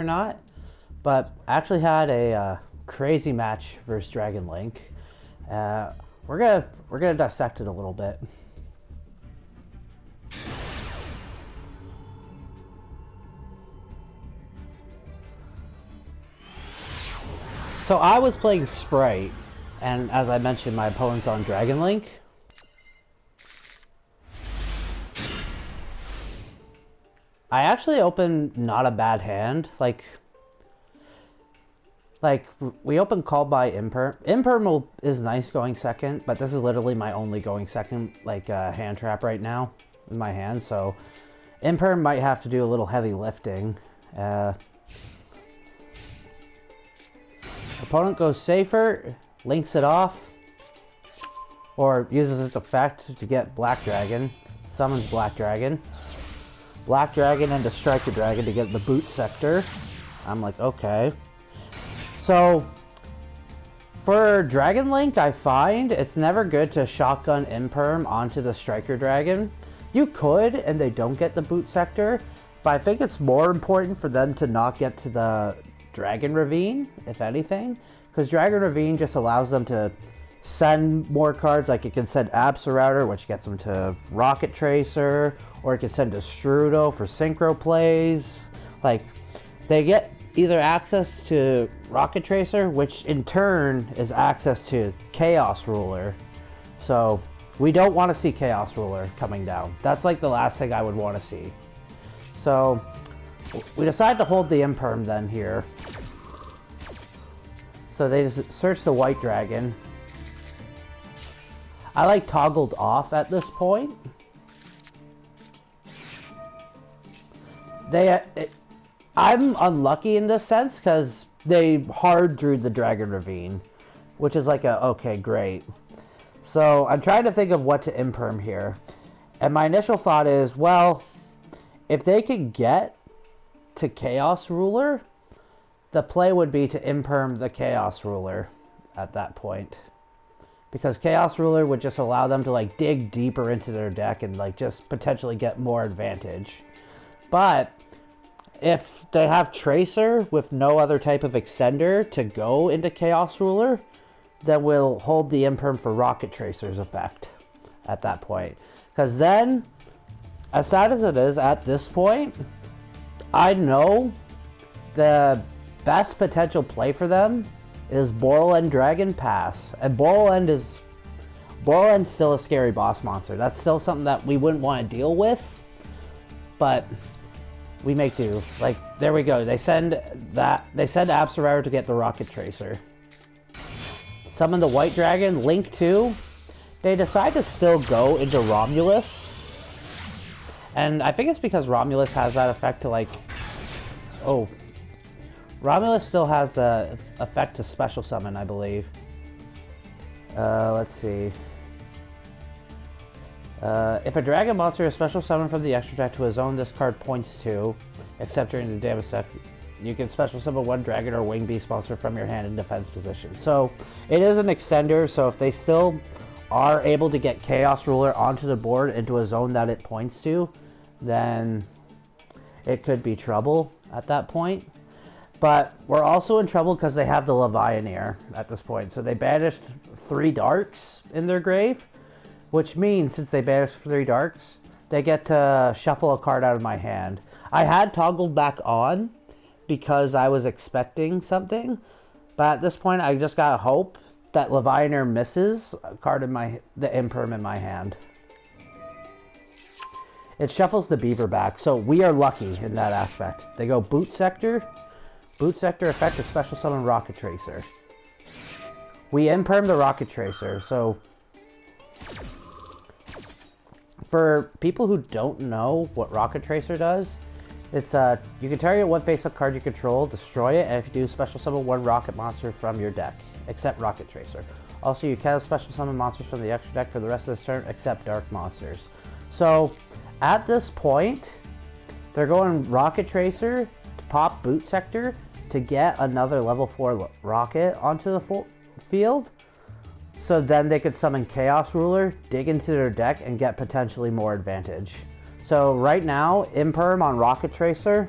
or not, but actually had a crazy match versus Dragon Link. We're gonna dissect it a little bit. So I was playing Spright, and as I mentioned, my opponent's on Dragon Link. I actually opened not a bad hand. Like we opened called by Imperm. Imperm is nice going second, but this is literally my only going second hand trap right now in my hand. So Imperm might have to do a little heavy lifting. Opponent goes safer, links it off, or uses its effect to get Black Dragon. Summons Black Dragon. Black Dragon into Striker Dragon to get the boot sector. I'm like, okay. So, for Dragon Link, I find it's never good to shotgun Imperm onto the Striker Dragon. You could, and they don't get the boot sector, but I think it's more important for them to not get to the Dragon Ravine, if anything, because Dragon Ravine just allows them to send more cards. Like it can send Absolouter, which gets them to Rocket Tracer, or it can send Destrudo for synchro plays. Like they get either access to Rocket Tracer, which in turn is access to Chaos Ruler. So we don't want to see Chaos Ruler coming down. That's like the last thing I would want to see. So we decide to hold the Imperm then here. So they just search the White Dragon. I like toggled off at this point. I'm unlucky in this sense because they hard drew the Dragon Ravine, which is like okay, great. So I'm trying to think of what to Imperm here. And my initial thought is, well, if they could get to Chaos Ruler, the play would be to Imperm the Chaos Ruler at that point. Because Chaos Ruler would just allow them to like dig deeper into their deck and like just potentially get more advantage. But if they have Tracer with no other type of extender to go into Chaos Ruler, then we'll hold the Imperm for Rocket Tracer's effect at that point. Because then, as sad as it is at this point, I know the best potential play for them is Borland Dragon Pass. And Borland's still a scary boss monster. That's still something that we wouldn't want to deal with. But we make do. Like, there we go. They send Absolouter to get the Rocket Tracer. Summon the White Dragon, Link 2. They decide to still go into Romulus. And I think it's because Romulus has that effect to like... Oh. Romulus still has the effect to special summon, I believe. Let's see. If a dragon monster is special summoned from the extra deck to a zone this card points to, except during the damage step, you can special summon one dragon or wing beast monster from your hand in defense position. So it is an extender, so if they still are able to get Chaos Ruler onto the board into a zone that it points to, then it could be trouble at that point. But we're also in trouble because they have the Levianeer at this point. So they banished 3 darks in their grave, which means since they banished 3 darks, they get to shuffle a card out of my hand. I had toggled back on because I was expecting something, but at this point I just gotta hope that Levianeer misses a card in the Imperm in my hand. It shuffles the Beaver back, so we are lucky in that aspect. They go Boot Sector. Boot Sector effect is special summon Rocket Tracer. We Imperm the Rocket Tracer, so for people who don't know what Rocket Tracer does, it's you can target one face-up card you control, destroy it, and if you do, special summon one rocket monster from your deck, except Rocket Tracer. Also, you can special summon monsters from the extra deck for the rest of this turn, except dark monsters. So, at this point, they're going Rocket Tracer to pop Boot Sector to get another level 4 rocket onto the field. So then they could summon Chaos Ruler, dig into their deck, and get potentially more advantage. So right now, Imperm on Rocket Tracer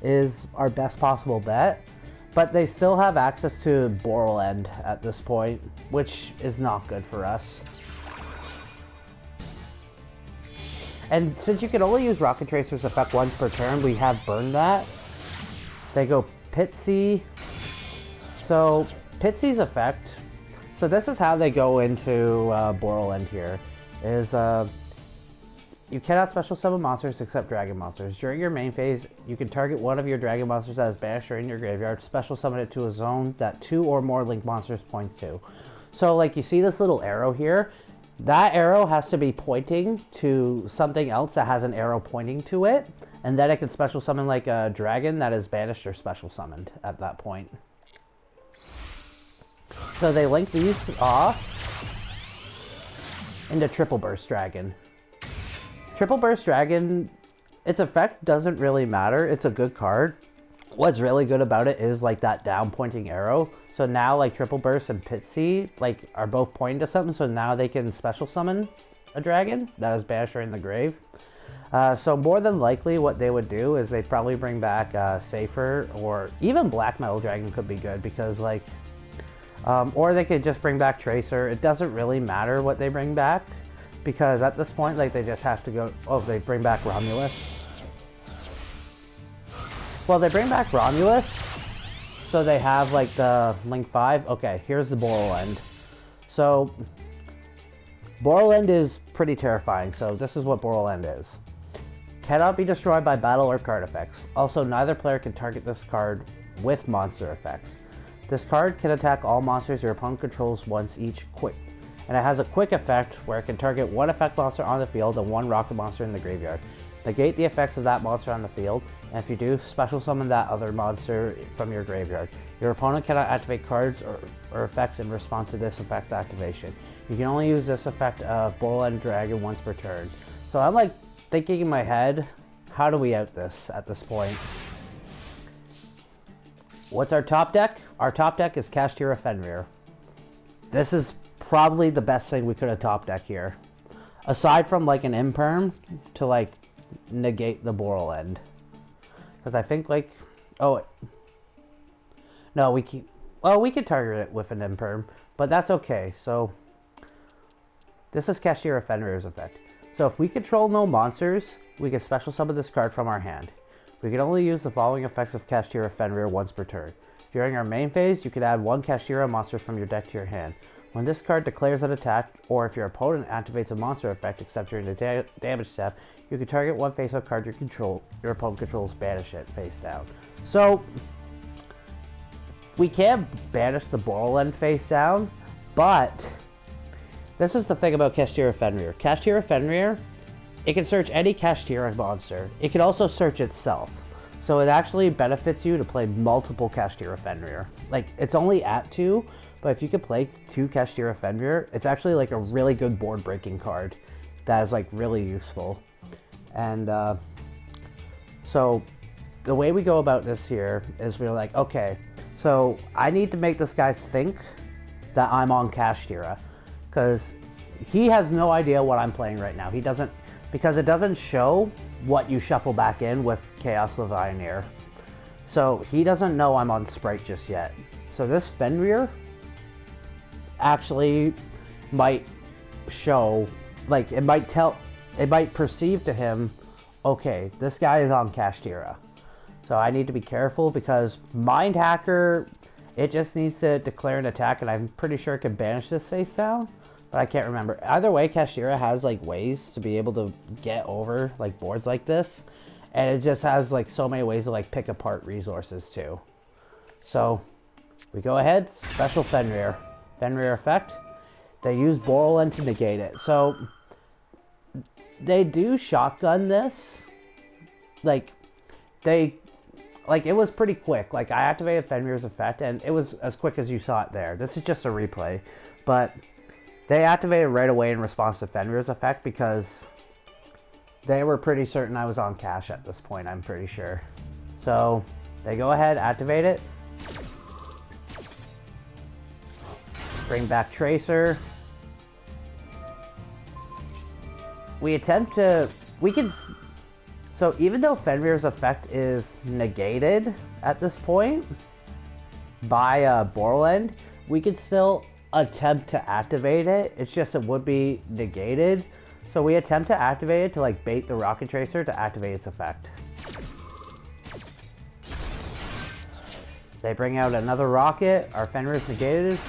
is our best possible bet. But they still have access to Borland at this point, which is not good for us. And since you can only use Rocket Tracer's effect once per turn, we have burned that. They go Pitsy. So, Pitsy's effect... So this is how they go into Borland here. Is, you cannot special summon monsters except dragon monsters. During your main phase, you can target one of your dragon monsters that is banished or in your graveyard, special summon it to a zone that 2 or more link monsters points to. So, like, you see this little arrow here? That arrow has to be pointing to something else that has an arrow pointing to it, and then it can special summon, like, a dragon that is banished or special summoned at that point. So they link these off into Triple Burst Dragon. Triple Burst Dragon, its effect doesn't really matter. It's a good card. What's really good about it is like that down pointing arrow. So now like Triple Burst and Pitsy like are both pointing to something. So now they can special summon a dragon that is banished or in the grave. So more than likely what they would do is they'd probably bring back Safer, or even Black Metal Dragon could be good because like, or they could just bring back Tracer. It doesn't really matter what they bring back. Because at this point, like, they just have to go... Oh, they bring back Romulus. Well, they bring back Romulus. So they have, like, the Link 5. Okay, here's the Borland. So, Borland is pretty terrifying. So this is what Borland is. Cannot be destroyed by battle or card effects. Also, neither player can target this card with monster effects. This card can attack all monsters your opponent controls once each quick. And it has a quick effect where it can target one effect monster on the field and one rocket monster in the graveyard. Negate the effects of that monster on the field, and if you do, special summon that other monster from your graveyard. Your opponent cannot activate cards or effects in response to this effect's activation. You can only use this effect of Borland Dragon once per turn. So I'm like thinking in my head, how do we out this at this point? What's our top deck? Our top deck is Kashtira Fenrir. This is probably the best thing we could have top deck here. Aside from like an Imperm to like negate the Borland. Because I think like, oh, no, we keep, well, we could target it with an Imperm, but that's okay. So this is Kashtira Fenrir's effect. So if we control no monsters, we can special summon this card from our hand. We can only use the following effects of Kashtira Fenrir once per turn. During our main phase, you can add one Kashtira monster from your deck to your hand. When this card declares an attack, or if your opponent activates a monster effect except during the damage step, you can target one face-up card your opponent controls, banish it face down. So, we can banish the Borland face down, but this is the thing about Kashtira Fenrir. Kashtira Fenrir, it can search any Kashtira monster. It can also search itself. So it actually benefits you to play multiple Kashtira Fenrir. Like, it's only at 2, but if you could play 2 Kashtira Fenrir, it's actually like a really good board breaking card that is like really useful. And so the way we go about this here is we're like, okay, so I need to make this guy think that I'm on Kashtira, because he has no idea what I'm playing right now. He doesn't, because it doesn't show what you shuffle back in with Chaos Levianeer. So he doesn't know I'm on Spright just yet. So this Fenrir actually might show, like, it might perceive to him, okay, this guy is on Kashtira. So I need to be careful, because Mind Hacker, it just needs to declare an attack, and I'm pretty sure it can banish this face down, but I can't remember. Either way, Kashtira has like ways to be able to get over like boards like this, and it just has like so many ways to like pick apart resources too. So we go ahead, special Fenrir effect. They use Borland to negate it. So they do shotgun this. Like it was pretty quick. Like, I activated Fenrir's effect, and it was as quick as you saw it there. This is just a replay, but they activated right away in response to Fenrir's effect, because they were pretty certain I was on cash at this point, I'm pretty sure. So they go ahead, activate it, bring back Tracer. So even though Fenrir's effect is negated at this point by Borland, we could still attempt to activate it. It's just it would be negated. So we attempt to activate it to like bait the Rocket Tracer to activate its effect. They bring out another rocket. Our Fenrir is negated.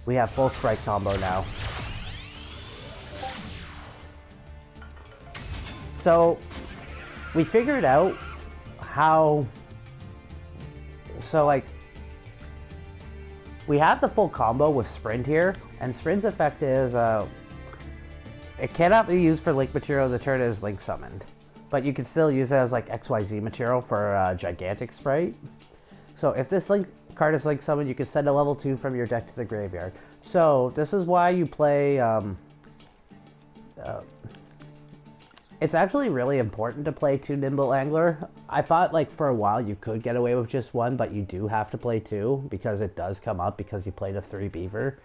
We have full Spright combo now. So we figured out how, so like we have the full combo with Sprint here, and Sprint's effect is it cannot be used for Link material the turn it is Link summoned, but you can still use it as like XYZ material for Gigantic Spright. So if this Link card is Link summoned, you can send a level 2 from your deck to the graveyard. So this is why you play it's actually really important to play 2 Nimble Angler. I thought like for a while you could get away with just 1, but you do have to play 2 because it does come up because you played a 3 Beaver.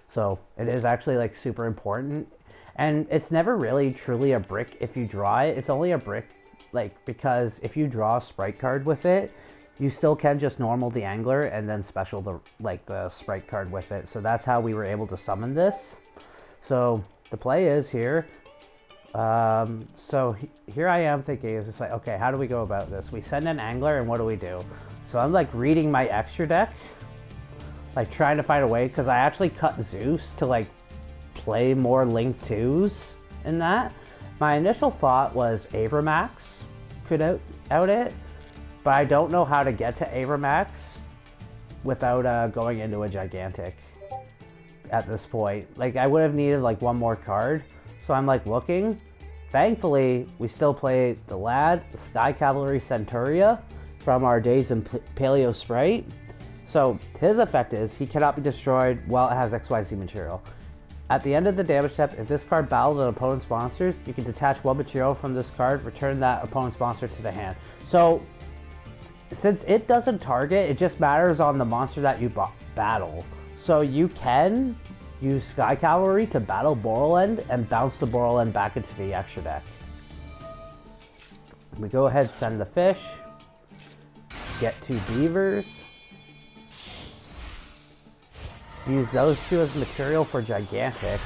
So it is actually like super important. And it's never really truly a brick if you draw it. It's only a brick like because if you draw a Spright card with it, you still can just normal the Angler and then special the Spright card with it. So that's how we were able to summon this. So the play is here. So here I am thinking, is it's like, okay, how do we go about this? We send an Angler and what do we do? So I'm like reading my extra deck, like trying to find a way, because I actually cut Zeus to like play more Link 2s in that. My initial thought was Abramax could out it, but I don't know how to get to Abramax without going into a Gigantic at this point. Like I would have needed like one more card. So I'm like looking. Thankfully, we still play the Lad, the Sky Cavalry Centuria from our days in Paleo Spright. So his effect is he cannot be destroyed while it has XYZ material. At the end of the damage step, if this card battled an opponent's monsters, you can detach 1 material from this card, return that opponent's monster to the hand. So since it doesn't target, it just matters on the monster that you battle. So you can use Sky Cavalry to battle Borland and bounce the Borland back into the extra deck. We go ahead, send the fish, get 2 beavers, use those 2 as material for Gigantic.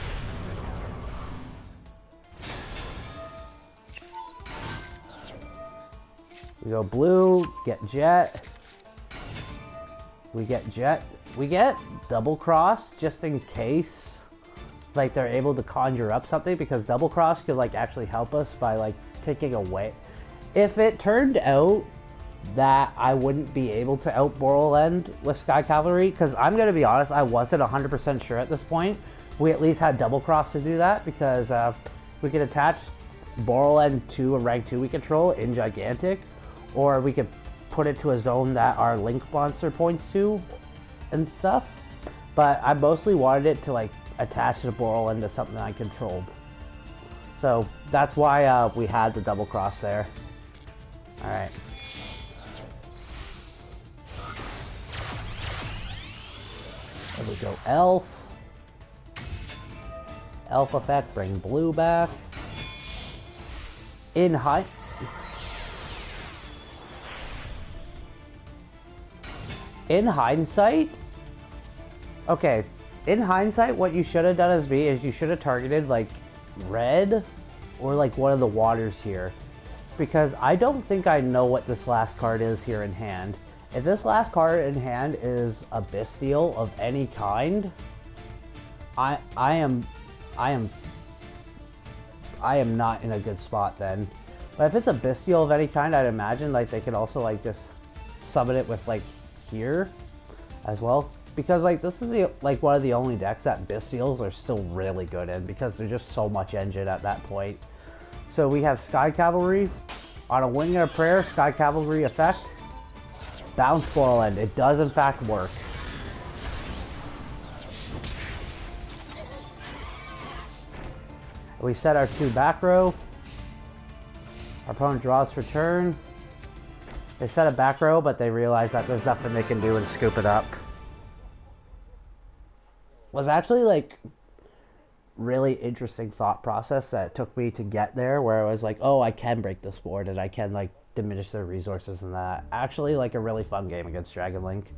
We go blue, get Jet. We get Jet. We get Double Cross just in case like they're able to conjure up something, because Double Cross could like actually help us by like taking away. If it turned out that I wouldn't be able to out Borland with Sky Cavalry, because I'm going to be honest, I wasn't 100% sure at this point. We at least had Double Cross to do that, because we could attach Borland to a rank 2 we control in Gigantic, or we could put it to a zone that our Link monster points to and stuff. But I mostly wanted it to like attach the Borland to something I controlled. So that's why we had the Double Cross there. Alright. There we go, Elf. Elf effect, bring blue back. In hindsight, okay, in hindsight, what you should have done as me is you should have targeted like red or like one of the waters here, because I don't think I know what this last card is here in hand. If this last card in hand is a Bestial of any kind, I am not in a good spot then. But if it's a Bestial of any kind, I'd imagine like they could also like just summon it with like here as well, because like this is the like one of the only decks that Bestials are still really good in, because there's just so much engine at that point. So we have Sky Cavalry on a wing and a prayer. Sky Cavalry effect, bounce Borland. It does in fact work. We set our 2 back row. Our opponent draws for turn. They set a back row, but they realize that there's nothing they can do and scoop it up. Was actually like really interesting thought process that took me to get there, where I was like, oh, I can break this board and I can like diminish their resources and that. Actually, like a really fun game against Dragon Link.